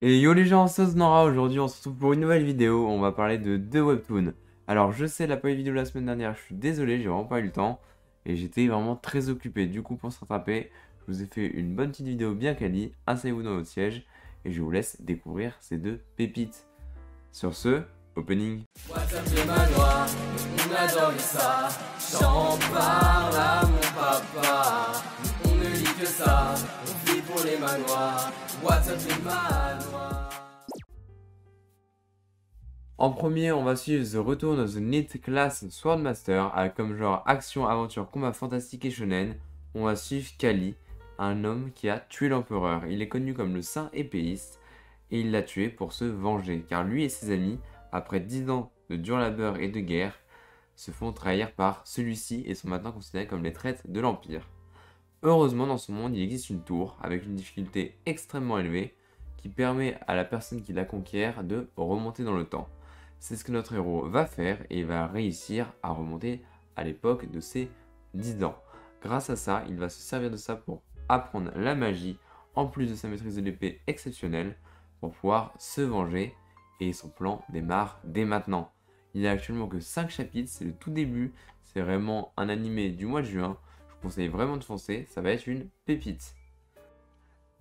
Et yo les gens, c'est Nora. Aujourd'hui on se retrouve pour une nouvelle vidéo, on va parler de deux webtoons. Alors je sais, la pas eu de vidéo la semaine dernière, je suis désolé, j'ai vraiment pas eu le temps. Et j'étais vraiment très occupé, du coup pour se rattraper, je vous ai fait une bonne petite vidéo bien quali, asseyez-vous dans votre siège, et je vous laisse découvrir ces deux pépites. Sur ce, opening. WhatsApp les manoirs, on adore ça. J'en parle à mon papa. On ne lit que ça, on vit pour les manoirs. WhatsApp les manoirs. En premier, on va suivre The Return of the Elite Class Swordmaster avec comme genre action, aventure, combat fantastique et shonen. On va suivre Kali, un homme qui a tué l'empereur. Il est connu comme le saint épéiste et il l'a tué pour se venger car lui et ses amis, après 10 ans de dur labeur et de guerre, se font trahir par celui-ci et sont maintenant considérés comme les traîtres de l'Empire. Heureusement, dans son monde, il existe une tour avec une difficulté extrêmement élevée qui permet à la personne qui la conquiert de remonter dans le temps. C'est ce que notre héros va faire et il va réussir à remonter à l'époque de ses 10 ans. Grâce à ça, il va se servir de ça pour apprendre la magie, en plus de sa maîtrise de l'épée exceptionnelle, pour pouvoir se venger, et son plan démarre dès maintenant. Il n'y a actuellement que 5 chapitres, c'est le tout début, c'est vraiment un animé du mois de juin. Je vous conseille vraiment de foncer, ça va être une pépite.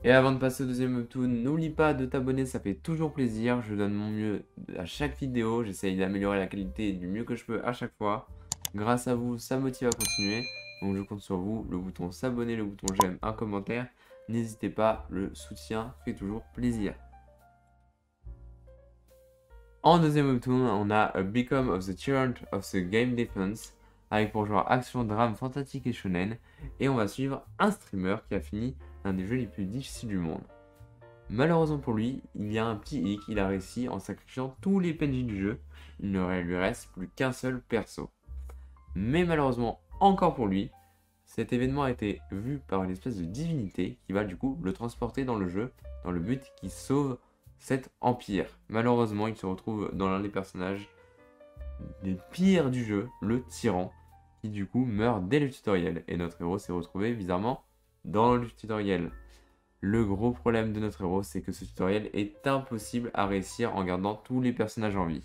Et avant de passer au deuxième webtoon, n'oublie pas de t'abonner, ça fait toujours plaisir. Je donne mon mieux à chaque vidéo, j'essaye d'améliorer la qualité du mieux que je peux à chaque fois. Grâce à vous, ça me motive à continuer. Donc je compte sur vous, le bouton s'abonner, le bouton j'aime, un commentaire. N'hésitez pas, le soutien fait toujours plaisir. En deuxième webtoon, on a A Become of the Tyrant of the Game Defense, avec pour genre action, drame, fantastique et shonen. Et on va suivre un streamer qui a fini l'un des jeux les plus difficiles du monde. Malheureusement pour lui, il y a un petit hic, il a réussi en sacrifiant tous les PNJ du jeu. Il ne lui reste plus qu'un seul perso. Mais malheureusement, encore pour lui, cet événement a été vu par une espèce de divinité qui va du coup le transporter dans le jeu, dans le but qu'il sauve cet empire. Malheureusement, il se retrouve dans l'un des personnages des pires du jeu, le tyran, qui du coup meurt dès le tutoriel. Et notre héros s'est retrouvé bizarrement dans le tutoriel. Le gros problème de notre héros, c'est que ce tutoriel est impossible à réussir en gardant tous les personnages en vie.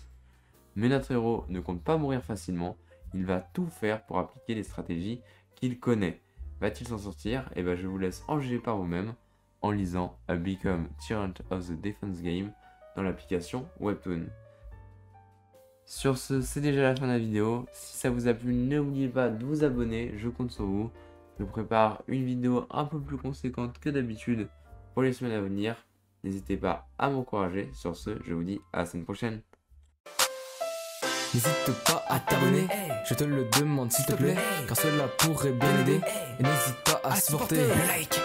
Mais notre héros ne compte pas mourir facilement, il va tout faire pour appliquer les stratégies qu'il connaît. Va-t-il s'en sortir? Et je vous laisse en juger par vous-même en lisant A Become Tyrant of the Defense Game dans l'application Webtoon. Sur ce, c'est déjà la fin de la vidéo. Si ça vous a plu, n'oubliez pas de vous abonner, je compte sur vous. Je prépare une vidéo un peu plus conséquente que d'habitude pour les semaines à venir. N'hésitez pas à m'encourager. Sur ce, je vous dis à la semaine prochaine. N'hésite pas à t'abonner, je te le demande s'il te plaît, car cela pourrait bien aider. Et n'hésite pas à supporter. Like.